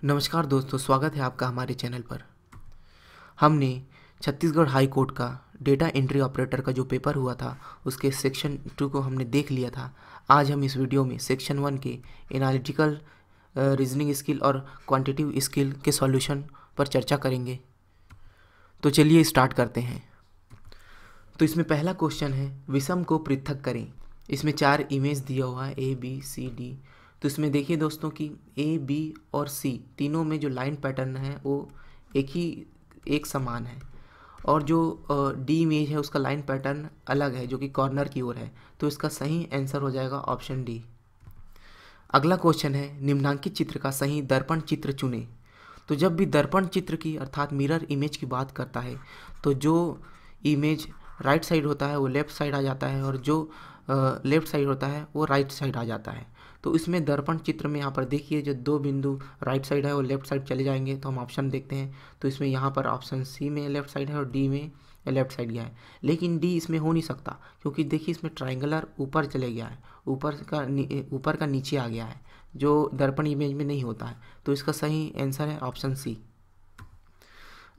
नमस्कार दोस्तों, स्वागत है आपका हमारे चैनल पर। हमने छत्तीसगढ़ हाई कोर्ट का डेटा एंट्री ऑपरेटर का जो पेपर हुआ था उसके सेक्शन 2 को हमने देख लिया था। आज हम इस वीडियो में सेक्शन 1 के एनालिटिकल रीजनिंग स्किल और क्वांटिटेटिव स्किल के सॉल्यूशन पर चर्चा करेंगे। तो चलिए स्टार्ट करते हैं। तो इसमें पहला क्वेश्चन है, विषम को पृथक करें। इसमें 4 इमेज दिया हुआ है A, B, C, D। तो इसमें देखिए दोस्तों कि A, B और C तीनों में जो लाइन पैटर्न है वो एक समान है, और जो D इमेज है उसका लाइन पैटर्न अलग है जो कि कॉर्नर की ओर है। तो इसका सही आंसर हो जाएगा ऑप्शन डी। अगला क्वेश्चन है, निम्नांकित चित्र का सही दर्पण चित्र चुने। तो जब भी दर्पण चित्र की अर्थात मिरर इमेज की बात करता है तो जो इमेज राइट साइड होता है वो लेफ़्ट साइड आ जाता है, और जो लेफ़्ट साइड होता है वो राइट साइड आ जाता है। तो इसमें दर्पण चित्र में यहाँ पर देखिए जो 2 बिंदु राइट साइड है वो लेफ़्ट साइड चले जाएंगे। तो हम ऑप्शन देखते हैं, तो इसमें यहाँ पर ऑप्शन सी में लेफ़्ट साइड है और डी में लेफ़्ट साइड गया है। लेकिन डी इसमें हो नहीं सकता क्योंकि देखिए इसमें ट्राइंगुलर ऊपर चले गया है, ऊपर का नीचे आ गया है, जो दर्पण इमेज में नहीं होता है। तो इसका सही आंसर है ऑप्शन सी।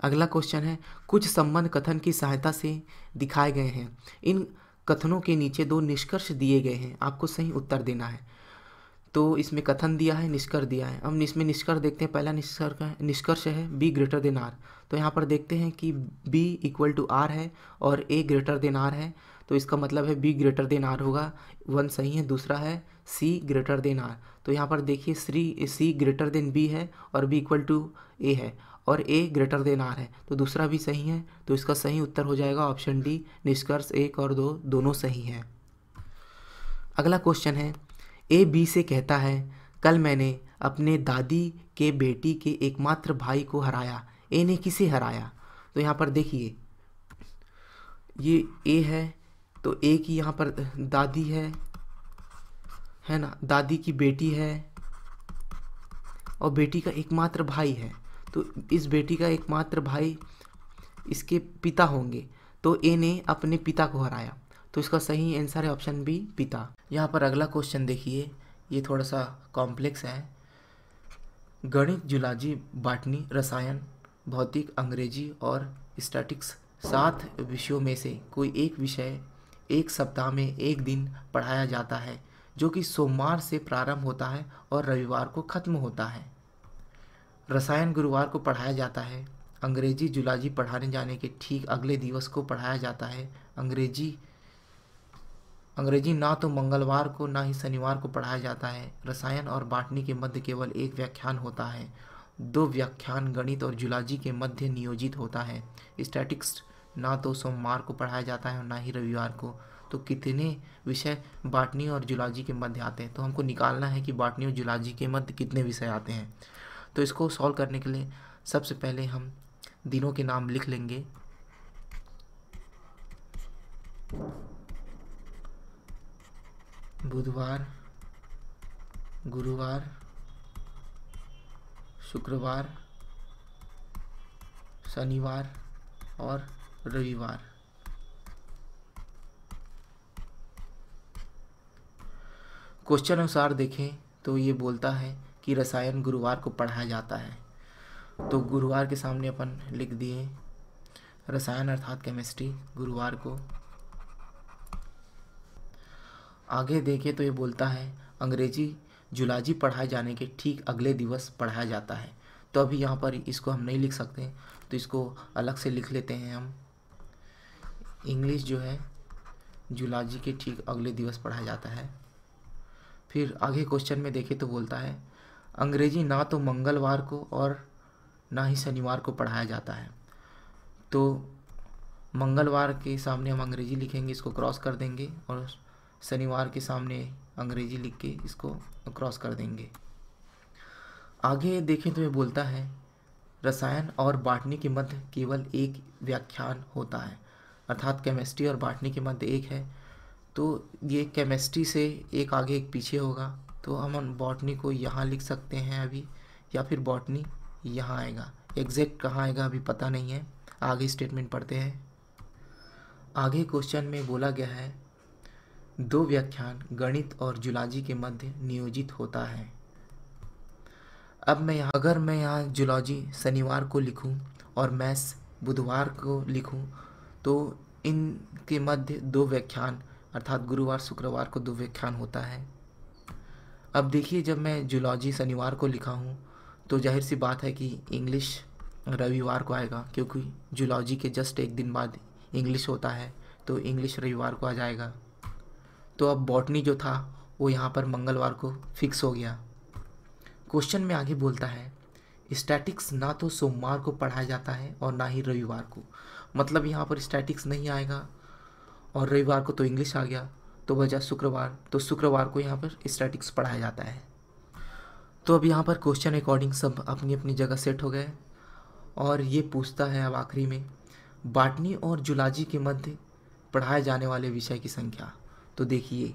अगला क्वेश्चन है, कुछ संबंध कथन की सहायता से दिखाए गए हैं। इन कथनों के नीचे 2 निष्कर्ष दिए गए हैं, आपको सही उत्तर देना है। तो इसमें कथन दिया है, निष्कर्ष दिया है। हम इसमें निष्कर्ष देखते हैं। पहला निष्कर्ष है B ग्रेटर देन R। तो यहाँ पर देखते हैं कि B इक्वल टू R है और A ग्रेटर देन R है। तो इसका मतलब है B ग्रेटर देन R होगा, 1 सही है। दूसरा है C ग्रेटर देन R। तो यहाँ पर देखिए C ग्रेटर देन B है और B इक्वल टू A है, और A ग्रेटर देन R है। तो दूसरा भी सही है। तो इसका सही उत्तर हो जाएगा ऑप्शन डी। निष्कर्ष 1 और 2 दोनों सही हैं। अगला क्वेश्चन है, ए बी से कहता है, कल मैंने अपने दादी के बेटी के एकमात्र भाई को हराया। ए ने किसे हराया? तो यहाँ पर देखिए ये ए है, तो ए की यहाँ पर दादी है ना, दादी की बेटी है और बेटी का एकमात्र भाई है। तो इस बेटी का एकमात्र भाई इसके पिता होंगे। तो ए ने अपने पिता को हराया। तो इसका सही आंसर है ऑप्शन बी, पिता। यहाँ पर अगला क्वेश्चन देखिए, ये थोड़ा सा कॉम्प्लेक्स है। गणित, जूलॉजी, बॉटनी, रसायन, भौतिक, अंग्रेजी और स्टैटिक्स 7 विषयों में से कोई एक विषय एक सप्ताह में एक दिन पढ़ाया जाता है, जो कि सोमवार से प्रारंभ होता है और रविवार को खत्म होता है। रसायन गुरुवार को पढ़ाया जाता है। अंग्रेजी, जूलॉजी पढ़ाने जाने के ठीक अगले दिवस को पढ़ाया जाता है। अंग्रेजी ना तो मंगलवार को ना ही शनिवार को पढ़ाया जाता है। रसायन और बॉटनी के मध्य केवल एक व्याख्यान होता है। 2 व्याख्यान गणित और जूलॉजी के मध्य नियोजित होता है। स्टैटिक्स ना तो सोमवार को पढ़ाया जाता है और ना ही रविवार को। तो कितने विषय बॉटनी और जूलॉजी के मध्य आते हैं? तो हमको निकालना है कि बॉटनी और जूलॉजी के मध्य कितने विषय आते हैं। तो इसको सॉल्व करने के लिए सबसे पहले हम दिनों के नाम लिख लेंगे। बुधवार, गुरुवार, शुक्रवार, शनिवार और रविवार। क्वेश्चन अनुसार देखें तो ये बोलता है कि रसायन गुरुवार को पढ़ाया जाता है। तो गुरुवार के सामने अपन लिख दिए रसायन अर्थात केमिस्ट्री गुरुवार को। आगे देखें तो ये बोलता है अंग्रेजी, जूलॉजी पढ़ाए जाने के ठीक अगले दिवस पढ़ाया जाता है। तो अभी यहाँ पर इसको हम नहीं लिख सकते, तो इसको अलग से लिख लेते हैं हम। इंग्लिश जो है जूलॉजी के ठीक अगले दिवस पढ़ाया जाता है। फिर आगे क्वेश्चन में देखें तो बोलता है अंग्रेजी ना तो मंगलवार को और ना ही शनिवार को पढ़ाया जाता है। तो मंगलवार के सामने हम अंग्रेजी लिखेंगे, इसको क्रॉस कर देंगे, और शनिवार के सामने अंग्रेजी लिख के इसको क्रॉस कर देंगे। आगे देखें तो ये बोलता है रसायन और बॉटनी के मध्य केवल एक व्याख्यान होता है, अर्थात केमिस्ट्री और बॉटनी के मध्य एक है। तो ये केमिस्ट्री से एक आगे एक पीछे होगा। तो हम बॉटनी को यहाँ लिख सकते हैं अभी, या फिर बॉटनी यहाँ आएगा। एग्जैक्ट कहाँ आएगा अभी पता नहीं है। आगे स्टेटमेंट पढ़ते हैं। आगे क्वेश्चन में बोला गया है 2 व्याख्यान गणित और जूलॉजी के मध्य नियोजित होता है। अब अगर मैं यहाँ जूलॉजी शनिवार को लिखूँ और मैथ्स बुधवार को लिखूँ तो इनके मध्य 2 व्याख्यान अर्थात गुरुवार शुक्रवार को 2 व्याख्यान होता है। अब देखिए, जब मैं जूलॉजी शनिवार को लिखा हूँ तो जाहिर सी बात है कि इंग्लिश रविवार को आएगा, क्योंकि जूलॉजी के जस्ट एक दिन बाद इंग्लिश होता है, तो इंग्लिश रविवार को आ जाएगा। तो अब बॉटनी जो था वो यहाँ पर मंगलवार को फिक्स हो गया। क्वेश्चन में आगे बोलता है स्टैटिक्स ना तो सोमवार को पढ़ाया जाता है और ना ही रविवार को, मतलब यहाँ पर स्टैटिक्स नहीं आएगा और रविवार को तो इंग्लिश आ गया, तो बचा शुक्रवार, तो शुक्रवार को यहाँ पर स्टैटिक्स पढ़ाया जाता है। तो अब यहाँ पर क्वेश्चन अकॉर्डिंग सब अपनी अपनी जगह सेट हो गए और ये पूछता है अब आखिरी में बॉटनी और जूलॉजी के मध्य पढ़ाए जाने वाले विषय की संख्या। तो देखिए,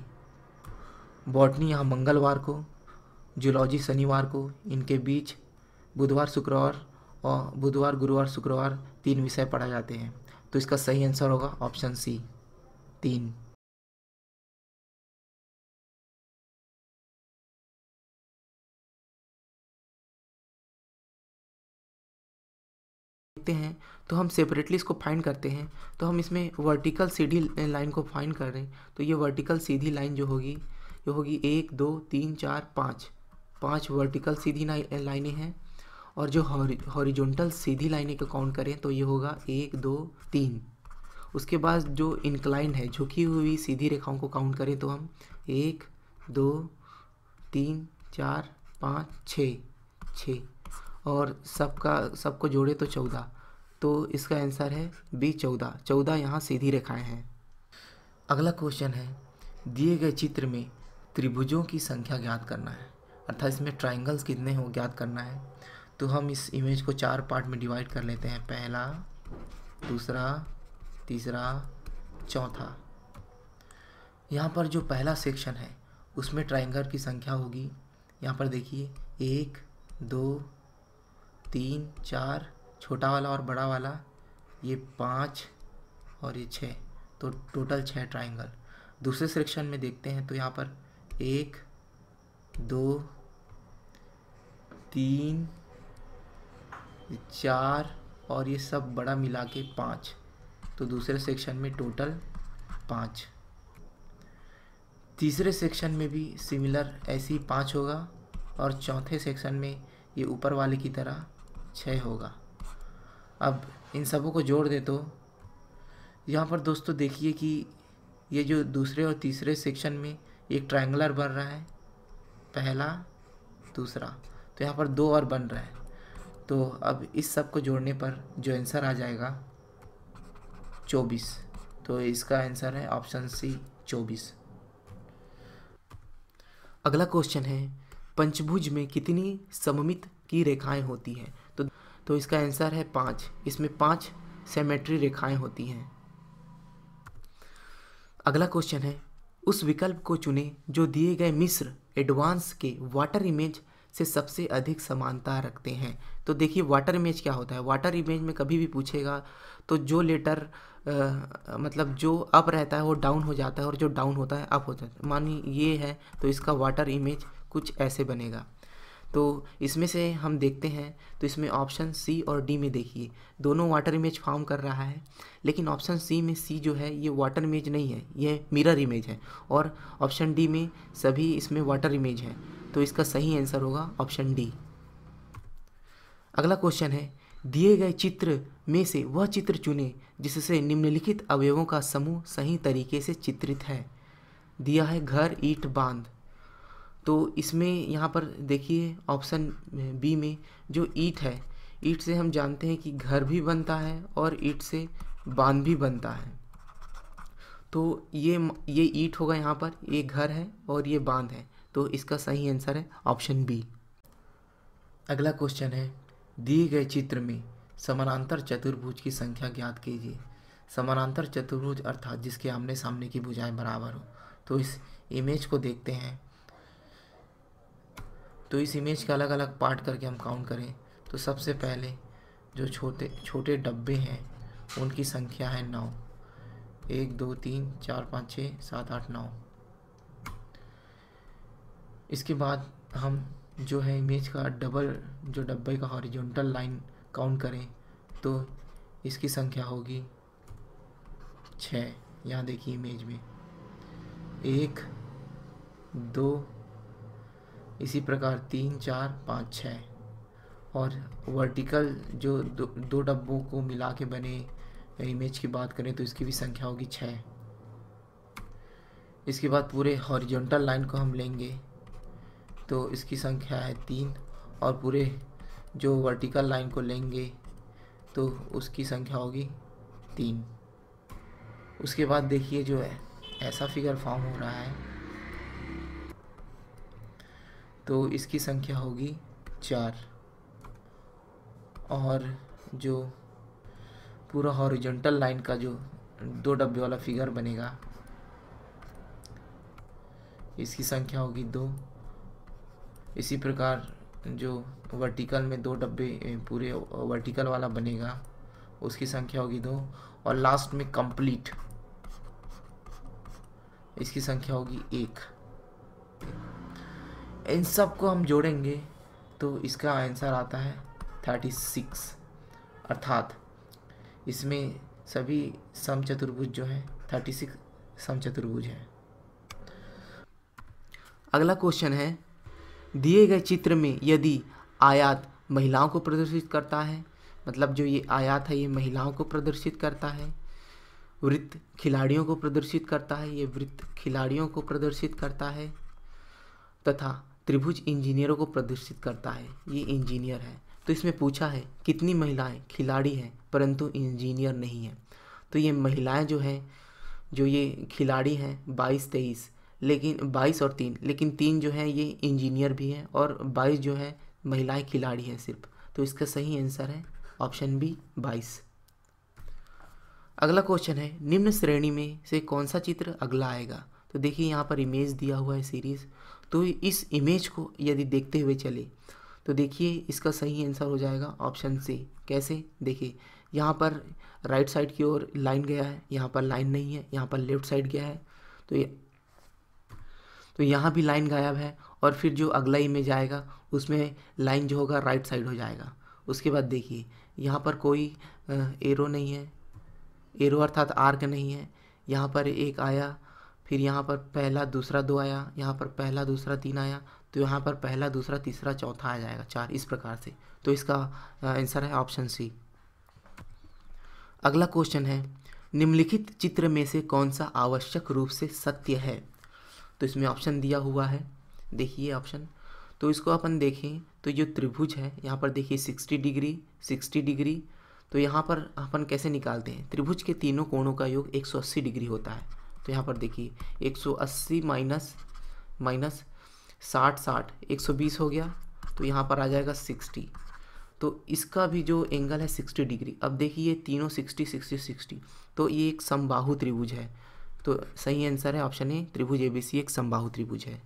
बॉटनी यहाँ मंगलवार को, जूलॉजी शनिवार को, इनके बीच बुधवार गुरुवार शुक्रवार 3 विषय पढ़ाए जाते हैं। तो इसका सही आंसर होगा ऑप्शन सी 3। देखते हैं तो हम सेपरेटली इसको फाइंड करते हैं। तो हम इसमें वर्टिकल सीधी लाइन को फाइंड कर रहे हैं, तो ये वर्टिकल सीधी लाइन जो होगी ये होगी 1 2 3 4 5 वर्टिकल सीधी लाइनें हैं, और जो हॉरिजॉन्टल सीधी लाइनें को काउंट करें तो ये होगा 1 2 3। उसके बाद जो इंक्लाइन है, झुकी हुई सीधी रेखाओं को काउंट करें तो हम 1 2 3 4 5 6 और सबको जोड़े तो 14। तो इसका आंसर है बी 14 यहाँ सीधी रेखाएं हैं। अगला क्वेश्चन है दिए गए चित्र में त्रिभुजों की संख्या ज्ञात करना है, अर्थात इसमें ट्राइंगल्स कितने हैं वो ज्ञात करना है। तो हम इस इमेज को 4 पार्ट में डिवाइड कर लेते हैं, पहला, दूसरा, तीसरा, चौथा। यहाँ पर जो पहला सेक्शन है उसमें ट्राइंगल की संख्या होगी, यहाँ पर देखिए 1 2 3 4, छोटा वाला और बड़ा वाला ये 5 और ये 6, तो टोटल 6 ट्राइंगल। दूसरे सेक्शन में देखते हैं तो यहाँ पर 1 2 3 4 और ये सब बड़ा मिला के 5, तो दूसरे सेक्शन में टोटल 5। तीसरे सेक्शन में भी सिमिलर ऐसे ही 5 होगा और चौथे सेक्शन में ये ऊपर वाले की तरह 6 होगा। अब इन सबों को जोड़ दे तो यहाँ पर दोस्तों देखिए कि ये जो दूसरे और तीसरे सेक्शन में एक ट्रायंगुलर बन रहा है, पहला दूसरा, तो यहाँ पर 2 और बन रहा है। तो अब इस सब को जोड़ने पर जो आंसर आ जाएगा 24, तो इसका आंसर है ऑप्शन सी 24। अगला क्वेश्चन है पंचभुज में कितनी सममित की रेखाएं होती हैं? तो इसका आंसर है 5। इसमें 5 सिमेट्री रेखाएं होती हैं। अगला क्वेश्चन है उस विकल्प को चुनें जो दिए गए मिस्र एडवांस के वाटर इमेज से सबसे अधिक समानता रखते हैं। तो देखिए वाटर इमेज क्या होता है। वाटर इमेज में कभी भी पूछेगा तो जो लेटर मतलब जो अप रहता है वो डाउन हो जाता है और जो डाउन होता है अप हो जाता है। मानिए ये है तो इसका वाटर इमेज कुछ ऐसे बनेगा। तो इसमें से हम देखते हैं तो इसमें ऑप्शन सी और डी में देखिए दोनों वाटर इमेज फॉर्म कर रहा है, लेकिन ऑप्शन सी में सी जो है ये वाटर इमेज नहीं है, ये मिरर इमेज है, और ऑप्शन डी में सभी इसमें वाटर इमेज है। तो इसका सही आंसर होगा ऑप्शन डी। अगला क्वेश्चन है दिए गए चित्र में से वह चित्र चुने जिससे निम्नलिखित अवयवों का समूह सही तरीके से चित्रित है। दिया है घर, ईंट, बांध। तो इसमें यहाँ पर देखिए ऑप्शन बी में जो ईंट है, ईंट से हम जानते हैं कि घर भी बनता है और ईंट से बांध भी बनता है। तो ये ईंट होगा, यहाँ पर ये घर है और ये बांध है, तो इसका सही आंसर है ऑप्शन बी। अगला क्वेश्चन है दिए गए चित्र में समानांतर चतुर्भुज की संख्या ज्ञात कीजिए। समानांतर चतुर्भुज अर्थात जिसके आमने सामने की भुजाएं बराबर हो। तो इस इमेज को देखते हैं, तो इस इमेज के अलग अलग पार्ट करके हम काउंट करें तो सबसे पहले जो छोटे छोटे डब्बे हैं उनकी संख्या है 9। 1 2 3 4 5 6 7 8 9। इसके बाद हम जो है इमेज का डबल, जो डब्बे का हॉरिजॉन्टल लाइन काउंट करें तो इसकी संख्या होगी 6। यहाँ देखिए इमेज में 1 2, इसी प्रकार 3 4 5 6, और वर्टिकल जो दो डब्बों को मिला के बने इमेज की बात करें तो इसकी भी संख्या होगी 6। इसके बाद पूरे हॉरिजॉन्टल लाइन को हम लेंगे तो इसकी संख्या है 3, और पूरे जो वर्टिकल लाइन को लेंगे तो उसकी संख्या होगी 3। उसके बाद देखिए जो है ऐसा फिगर फॉर्म हो रहा है तो इसकी संख्या होगी 4, और जो पूरा हॉरिजॉन्टल लाइन का जो 2 डब्बे वाला फिगर बनेगा इसकी संख्या होगी 2। इसी प्रकार जो वर्टिकल में 2 डब्बे पूरे वर्टिकल वाला बनेगा उसकी संख्या होगी 2, और लास्ट में कंप्लीट इसकी संख्या होगी 1। इन सब को हम जोड़ेंगे तो इसका आंसर आता है 36, अर्थात इसमें सभी समचतुर्भुज जो है 36 समचतुर्भुज है। अगला क्वेश्चन है, दिए गए चित्र में यदि आयत महिलाओं को प्रदर्शित करता है, मतलब जो ये आयत है ये महिलाओं को प्रदर्शित करता है, वृत्त खिलाड़ियों को प्रदर्शित करता है, ये वृत्त खिलाड़ियों को प्रदर्शित करता है, तथा त्रिभुज इंजीनियरों को प्रदर्शित करता है, ये इंजीनियर है। तो इसमें पूछा है कितनी महिलाएं खिलाड़ी हैं परंतु इंजीनियर नहीं है। तो ये महिलाएं जो हैं, जो ये खिलाड़ी हैं 22-23, लेकिन 22 और 3, लेकिन 3 जो है ये इंजीनियर भी हैं और 22 जो है महिलाएं खिलाड़ी हैं सिर्फ। तो इसका सही आंसर है ऑप्शन बी 22। अगला क्वेश्चन है, निम्न श्रेणी में से कौन सा चित्र अगला आएगा। तो देखिए यहाँ पर इमेज दिया हुआ है सीरीज, तो इस इमेज को यदि देखते हुए चले तो देखिए इसका सही आंसर हो जाएगा ऑप्शन सी। कैसे, देखिए यहाँ पर राइट साइड की ओर लाइन गया है, यहाँ पर लाइन नहीं है, यहाँ पर लेफ्ट साइड गया है, तो यहाँ भी लाइन गायब है, और फिर जो अगला इमेज आएगा उसमें लाइन जो होगा राइट साइड हो जाएगा। उसके बाद देखिए यहाँ पर कोई एरो नहीं है, एरो अर्थात आर्क नहीं है, यहाँ पर एक आया, फिर यहाँ पर पहला दूसरा 2 आया, यहाँ पर पहला दूसरा 3 आया, तो यहाँ पर पहला दूसरा तीसरा चौथा आ जाएगा 4, इस प्रकार से। तो इसका आंसर है ऑप्शन सी। अगला क्वेश्चन है, निम्नलिखित चित्र में से कौन सा आवश्यक रूप से सत्य है। तो इसमें ऑप्शन दिया हुआ है, देखिए ऑप्शन, तो इसको अपन देखें तो जो त्रिभुज है यहाँ पर देखिए 60 डिग्री 60 डिग्री, तो यहाँ पर अपन कैसे निकालते हैं, त्रिभुज के तीनों कोणों का योग 180 डिग्री होता है। तो यहाँ पर देखिए 180 माइनस 60 120 हो गया, तो यहाँ पर आ जाएगा 60, तो इसका भी जो एंगल है 60 डिग्री। अब देखिए तीनों 60 60 60, तो ये एक समबाहु त्रिभुज है। तो सही आंसर है ऑप्शन ए, त्रिभुज एबीसी एक समबाहु त्रिभुज है।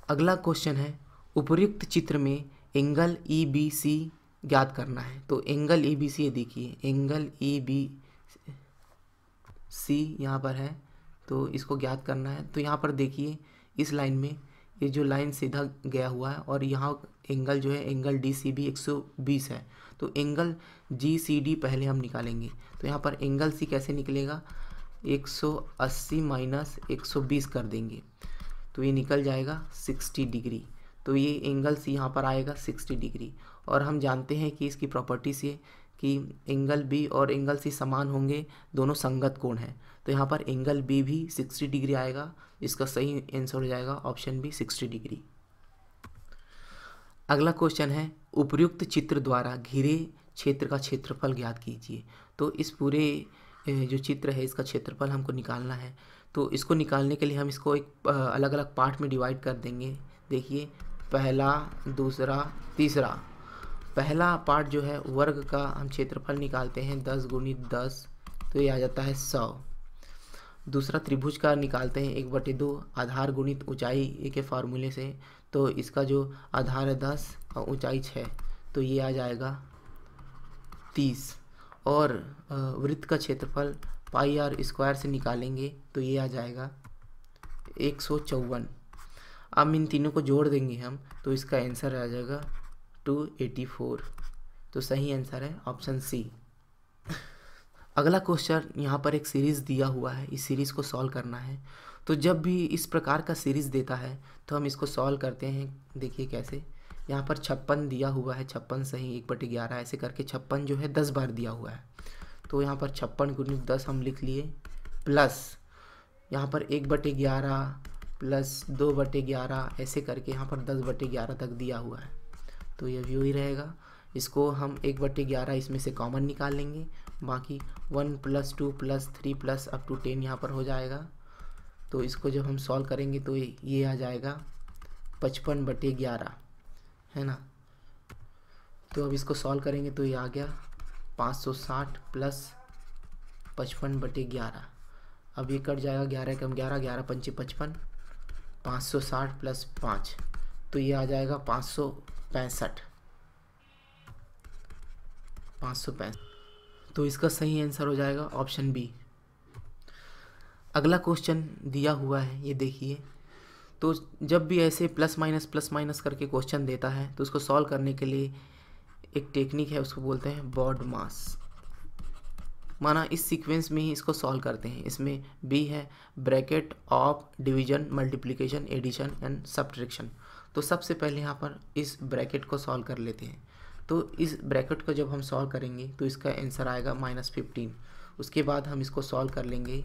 अगला क्वेश्चन है, उपर्युक्त चित्र में एंगल ईबीसी ज्ञात करना है। तो एंगल ईबीसी देखिए, एंगल ईबीसी यहाँ पर है, तो इसको ज्ञात करना है। तो यहाँ पर देखिए इस लाइन में ये जो लाइन सीधा गया हुआ है, और यहाँ एंगल जो है एंगल DCB 120 है, तो एंगल GCD पहले हम निकालेंगे। तो यहाँ पर एंगल C कैसे निकलेगा, 180 माइनस 120 कर देंगे, तो ये निकल जाएगा 60 डिग्री। तो ये एंगल C यहाँ पर आएगा 60 डिग्री, और हम जानते हैं कि इसकी प्रॉपर्टी से कि एंगल B और एंगल C समान होंगे, दोनों संगत कोण हैं। तो यहाँ पर एंगल B भी 60 डिग्री आएगा, इसका सही आंसर हो जाएगा ऑप्शन बी 60 डिग्री। अगला क्वेश्चन है, उपर्युक्त चित्र द्वारा घिरे क्षेत्र का क्षेत्रफल ज्ञात कीजिए। तो इस पूरे जो चित्र है इसका क्षेत्रफल हमको निकालना है। तो इसको निकालने के लिए हम इसको एक अलग अलग पार्ट में डिवाइड कर देंगे। देखिए पहला दूसरा तीसरा, पहला पार्ट जो है वर्ग का हम क्षेत्रफल निकालते हैं 10 गुणित 10, तो ये आ जाता है 100। दूसरा त्रिभुज का निकालते हैं 1/2 आधार गुणित ऊंचाई के फार्मूले से, तो इसका जो आधार है 10 और ऊंचाई 6, तो ये आ जाएगा 30। और वृत्त का क्षेत्रफल πr² से निकालेंगे तो ये आ जाएगा 154। अब इन तीनों को जोड़ देंगे हम तो इसका आंसर आ जाएगा 284। तो सही आंसर है ऑप्शन सी। अगला क्वेश्चन यहाँ पर एक सीरीज़ दिया हुआ है, इस सीरीज़ को सॉल्व करना है। तो जब भी इस प्रकार का सीरीज़ देता है तो हम इसको सॉल्व करते हैं। देखिए कैसे, यहाँ पर 56 दिया हुआ है, 56 सही 1/11 ऐसे करके 56 जो है 10 बार दिया हुआ है। तो यहाँ पर 56 गुणित 10 हम लिख लिए, प्लस यहाँ पर 1/11 प्लस 2/11 ऐसे करके यहाँ पर 10/11 तक दिया हुआ है। तो ये भी वही रहेगा। इसको हम 1/11 इसमें से कॉमन निकाल लेंगे, बाकी 1 + 2 + 3 + अप टू 10 यहाँ पर हो जाएगा। तो इसको जब हम सॉल्व करेंगे तो ये आ जाएगा 55/11, है ना। तो अब इसको सॉल्व करेंगे तो ये आ गया 560 + 55/11। अब ये कट जाएगा, 11 कम 11, 11 पंचे 55, 560 + 5 तो ये आ जाएगा 565। तो इसका सही आंसर हो जाएगा ऑप्शन बी। अगला क्वेश्चन दिया हुआ है, ये देखिए। तो जब भी ऐसे प्लस माइनस करके क्वेश्चन देता है तो उसको सॉल्व करने के लिए एक टेक्निक है, उसको बोलते हैं बॉड मास। माना इस सीक्वेंस में ही इसको सॉल्व करते हैं। इसमें बी है bracket of division, multiplication, addition and subtraction. तो सबसे पहले यहाँ पर इस ब्रैकेट को सॉल्व कर लेते हैं। तो इस ब्रैकेट को जब हम सॉल्व करेंगे तो इसका आंसर आएगा -15। उसके बाद हम इसको सॉल्व कर लेंगे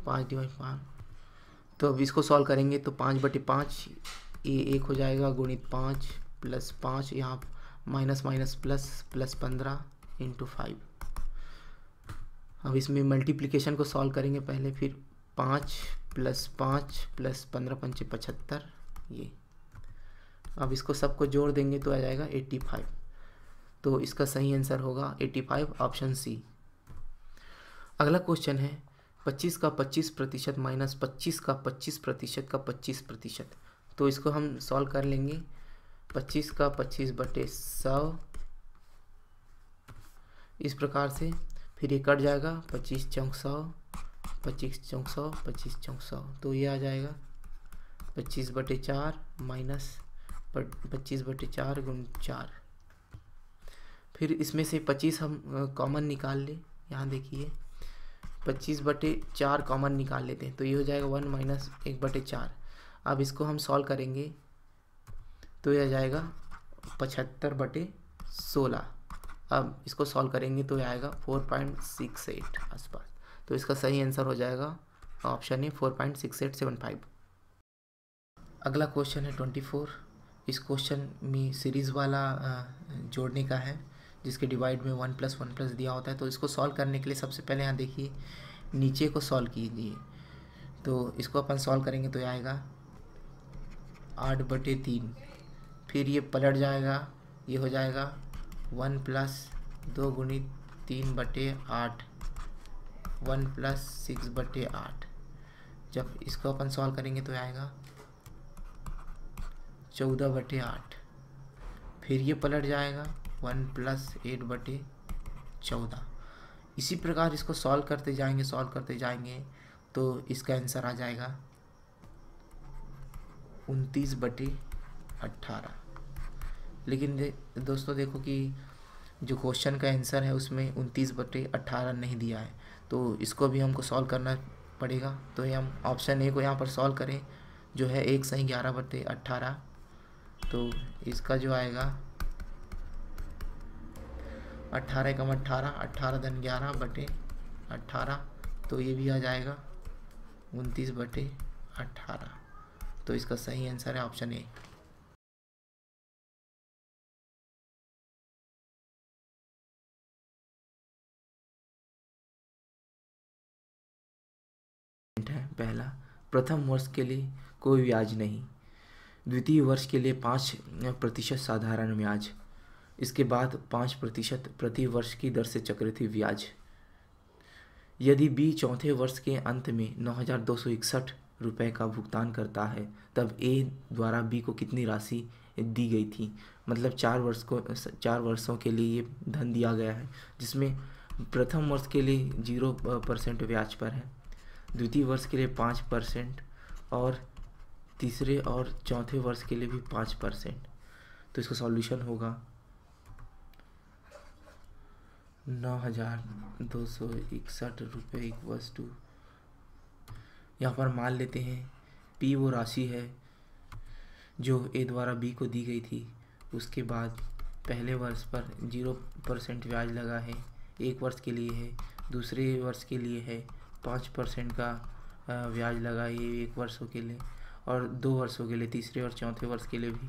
5/5। तो अब इसको सॉल्व करेंगे तो 5/5 ये 1 हो जाएगा, गुणित 5 + 5 यहाँ माइनस प्लस 15 × 5। अब इसमें मल्टीप्लिकेशन को सॉल्व करेंगे पहले, फिर 5 + 5 + 15 पंचे 75 ये। अब इसको सबको जोड़ देंगे तो आ जाएगा 85। तो इसका सही आंसर होगा 85, ऑप्शन सी। अगला क्वेश्चन है 25 का 25% माइनस 25 का 25% का 25%। तो इसको हम सॉल्व कर लेंगे। 25 का 25/100 इस प्रकार से, फिर ये कट जाएगा 25 चौक 100, 25 चौक 100, 25 चौक 100। तो ये आ जाएगा 25/4 माइनस 25/4 × 4। फिर इसमें से 25 हम कॉमन निकाल ले। यहाँ देखिए 25/4 कॉमन निकाल लेते हैं तो ये हो जाएगा 1 - 1/4। अब इसको हम सॉल्व करेंगे तो ये आ जाएगा 75/16। अब इसको सॉल्व करेंगे तो ये आएगा 4.68 आसपास। तो इसका सही आंसर हो जाएगा ऑप्शन ए 4.6875। अगला क्वेश्चन है 24। इस क्वेश्चन में सीरीज़ वाला जोड़ने का है, जिसके डिवाइड में 1 + 1 + दिया होता है। तो इसको सॉल्व करने के लिए सबसे पहले यहाँ देखिए नीचे को सॉल्व कीजिए। तो इसको अपन सॉल्व करेंगे तो ये आएगा 8/3। फिर ये पलट जाएगा, ये हो जाएगा 1 + 2 × 3/8, 1 + 6/8। जब इसको अपन सॉल्व करेंगे तो आएगा 14/8। फिर ये पलट जाएगा 1 + 8/14। इसी प्रकार इसको सॉल्व करते जाएंगे तो इसका आंसर आ जाएगा 29/18। लेकिन दोस्तों देखो कि जो क्वेश्चन का आंसर है उसमें 29/18 नहीं दिया है, तो इसको भी हमको सॉल्व करना पड़ेगा। तो ये हम ऑप्शन ए को यहाँ पर सॉल्व करें, जो है 1 सही 11/18। तो इसका जो आएगा 18 × 18, 18 × 11/18। तो ये भी आ जाएगा 29/18। तो इसका सही आंसर है ऑप्शन ए। पहला, प्रथम वर्ष के लिए कोई ब्याज नहीं। द्वितीय वर्ष के लिए 5% साधारण ब्याज। इसके बाद 5% प्रति वर्ष की दर से चक्रवृद्धि ब्याज। यदि बी चौथे वर्ष के अंत में 9,261 रुपये का भुगतान करता है तब ए द्वारा बी को कितनी राशि दी गई थी। मतलब 4 वर्षों के लिए ये धन दिया गया है, जिसमें प्रथम वर्ष के लिए 0% ब्याज पर है, द्वितीय वर्ष के लिए 5% और तीसरे और चौथे वर्ष के लिए भी 5%। तो इसका सॉल्यूशन होगा 9,261 रुपये इक्वल्स टू, यहाँ पर मान लेते हैं P वो राशि है जो A द्वारा B को दी गई थी। उसके बाद पहले वर्ष पर 0% ब्याज लगा है, एक वर्ष के लिए है, दूसरे वर्ष के लिए है 5% का ब्याज लगा है ये एक वर्षों के लिए, और 2 वर्षों के लिए, तीसरे और चौथे वर्ष के लिए भी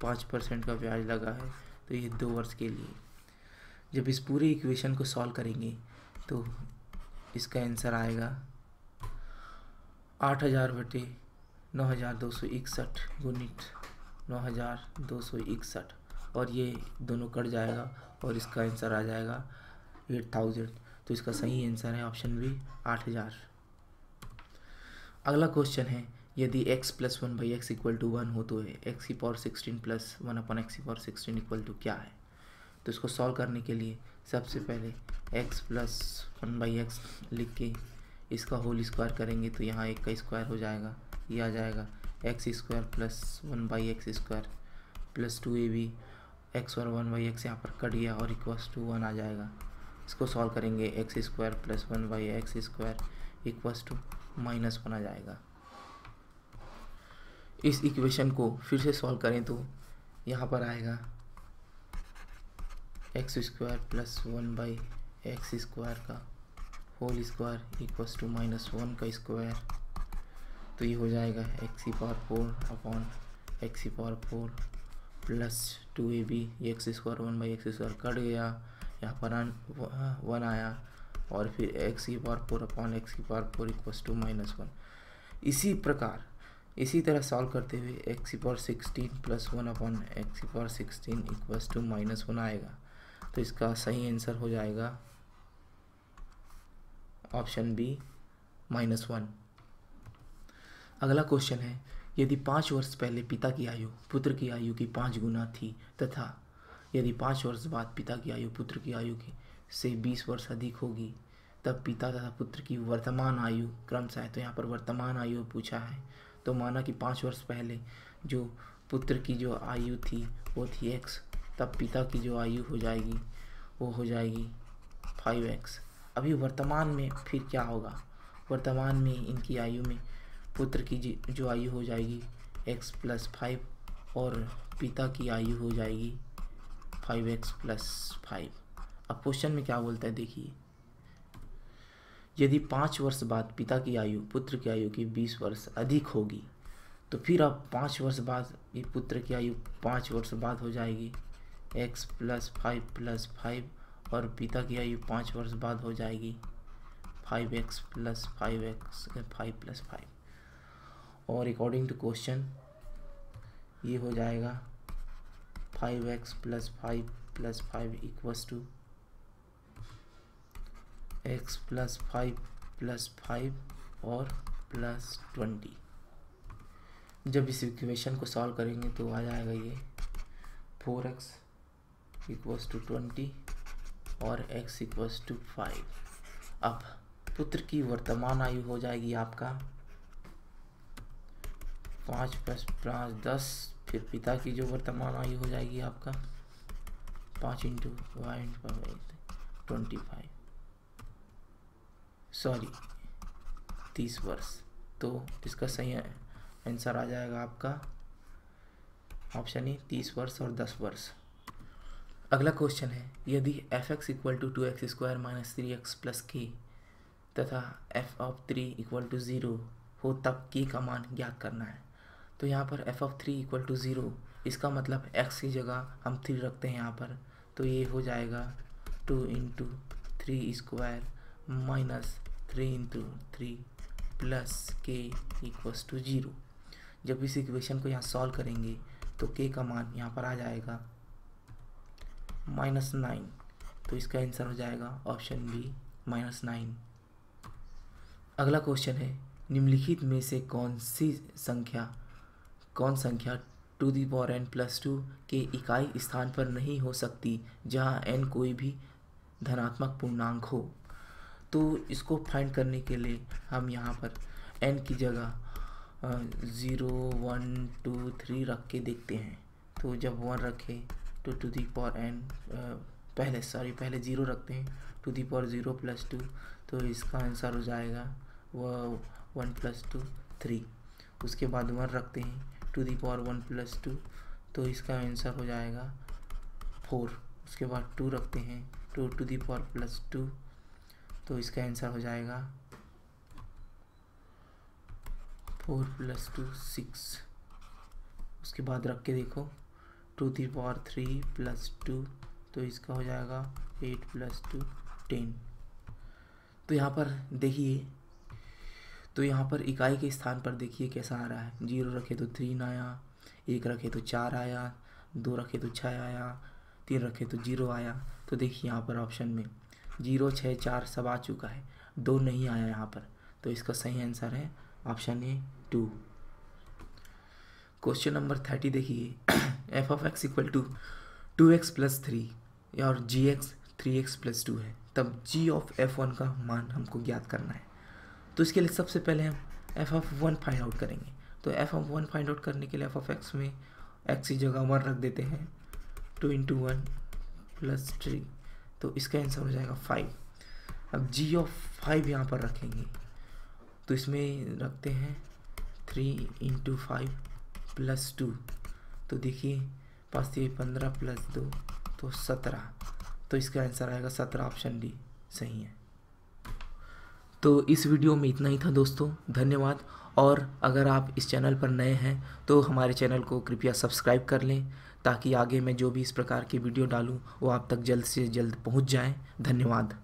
5% का ब्याज लगा है। तो ये 2 वर्ष के लिए। जब इस पूरी इक्वेशन को सॉल्व करेंगे तो इसका आंसर आएगा 8,000 बटे 9,261 गुणित 9,261, और ये दोनों कट जाएगा और इसका आंसर आ जाएगा 8,000। तो इसका सही आंसर है ऑप्शन बी 8,000। अगला क्वेश्चन है, यदि x + 1/x = 1 हो तो x⁴16 + 1/x⁴16 इक्वल टू क्या है। तो इसको सॉल्व करने के लिए सबसे पहले x + 1/x लिख के इसका होल स्क्वायर करेंगे तो यहाँ 1 का स्क्वायर हो जाएगा, ये आ जाएगा x² + 1/x² + 2ab, x और 1/x यहाँ पर कट गया और इक्वल्स टू 1 आ जाएगा। इसको सॉल्व करेंगे x² + 1/x² इक्वल्स टू -1 आ जाएगा। इस इक्वेशन को फिर से सॉल्व करें तो यहाँ पर आएगा x² + 1/x² का होल स्क्वायर इक्वल्स टू -1 का स्क्वायर। तो ये हो जाएगा x⁴/x⁴ + 2ab, x² 1/x² cut गया, यहाँ पर 1 आया, और फिर x⁴/x⁴ इक्वल्स टू -1। इसी प्रकार इसी तरह सॉल्व करते हुए x⁴16 + 1/x⁴16 इक्वल्स टू -1 आएगा। तो इसका सही आंसर हो जाएगा ऑप्शन बी -1। अगला क्वेश्चन है, यदि 5 वर्ष पहले पिता की आयु पुत्र की आयु की 5 गुना थी तथा यदि 5 वर्ष बाद पिता की आयु पुत्र की आयु की से 20 वर्ष अधिक होगी, तब पिता तथा पुत्र की वर्तमान आयु क्रमशः, तो यहाँ पर वर्तमान आयु पूछा है, तो माना कि 5 वर्ष पहले जो पुत्र की जो आयु थी वो थी x, तब पिता की जो आयु हो जाएगी वो हो जाएगी 5x। अभी वर्तमान में फिर क्या होगा, वर्तमान में इनकी आयु में पुत्र की जो आयु हो जाएगी x + 5 और पिता की आयु हो जाएगी 5x + 5। अब क्वेश्चन में क्या बोलता है देखिए, यदि 5 वर्ष बाद पिता की आयु पुत्र की आयु की 20 वर्ष अधिक होगी, तो फिर अब 5 वर्ष बाद ये पुत्र की आयु 5 वर्ष बाद हो जाएगी x + 5 + 5, और पिता की आयु 5 वर्ष बाद हो जाएगी 5x + 5 + 5। और अकॉर्डिंग टू क्वेश्चन ये हो जाएगा 5x + 5 + 5 इक्वल्स टू x + 5 + 5 और +20। जब इस इक्वेशन को सॉल्व करेंगे तो आ जाएगा ये 4x = 20 और x = 5। अब पुत्र की वर्तमान आयु हो जाएगी आपका 5 + 5 10, फिर पिता की जो वर्तमान आयु हो जाएगी आपका 5 × 25, सॉरी 30 वर्ष। तो इसका सही आंसर आ जाएगा आपका ऑप्शन ए 30 वर्ष और 10 वर्ष। अगला क्वेश्चन है, यदि f(x) = 2x² - 3x + k तथा f(3) = 0 हो तब k का मान ज्ञात करना है। तो यहाँ पर f(3) = 0, इसका मतलब x की जगह हम 3 रखते हैं यहाँ पर, तो ये हो जाएगा 2 × 3² - 3 × 3 + k = 0। जब इस इक्वेशन को यहाँ सॉल्व करेंगे तो k का मान यहाँ पर आ जाएगा -9। तो इसका आंसर हो जाएगा ऑप्शन बी -9। अगला क्वेश्चन है, निम्नलिखित में से कौन संख्या 2n+2 के इकाई स्थान पर नहीं हो सकती जहां n कोई भी धनात्मक पूर्णांक हो। तो इसको फाइंड करने के लिए हम यहाँ पर n की जगह 0 1 2 3 रख के देखते हैं। तो जब 1 रखे तो टू दी पावर n पहले 0 रखते हैं, टू दी पावर 0 + 2, तो इसका आंसर हो जाएगा वह 1 + 2 3। उसके बाद 1 रखते हैं टू दी पावर 1 + 2, तो इसका आंसर हो जाएगा 4। उसके बाद 2 रखते हैं टू दी पावर +2, तो इसका आंसर हो जाएगा 4 + 2 6। उसके बाद रख के देखो टू दी पावर 3 + 2, तो इसका हो जाएगा 8 + 2 10। तो यहाँ पर देखिए, तो यहाँ पर इकाई के स्थान पर देखिए कैसा आ रहा है। 0 रखे तो 3 आया, 1 रखे तो 4 आया, 2 रखे तो 6 आया, 3 रखे तो 0 आया। तो देखिए यहाँ पर ऑप्शन में 0 6 4 सब आ चुका है, 2 नहीं आया यहाँ पर। तो इसका सही आंसर है ऑप्शन ए 2। क्वेश्चन नंबर 30 देखिए, f(x) = 2x + 3 और gx 3x + 2 है, तब g(f(1) का मान हमको ज्ञात करना है। तो इसके लिए सबसे पहले हम f(1) फाइंड आउट करेंगे। तो f(1) फाइंड आउट करने के लिए f(x) में x की जगह 1 रख देते हैं, 2 × 1 + 3, तो इसका आंसर हो जाएगा 5। अब g(5) यहाँ पर रखेंगे, तो इसमें रखते हैं 3 × 5 + 2, तो देखिए 5 × 15 + 2 तो 17, तो इसका आंसर आएगा 17। ऑप्शन डी सही है। तो इस वीडियो में इतना ही था दोस्तों, धन्यवाद। और अगर आप इस चैनल पर नए हैं तो हमारे चैनल को कृपया सब्सक्राइब कर लें, ताकि आगे मैं जो भी इस प्रकार की वीडियो डालूं वो आप तक जल्द से जल्द पहुंच जाएं। धन्यवाद।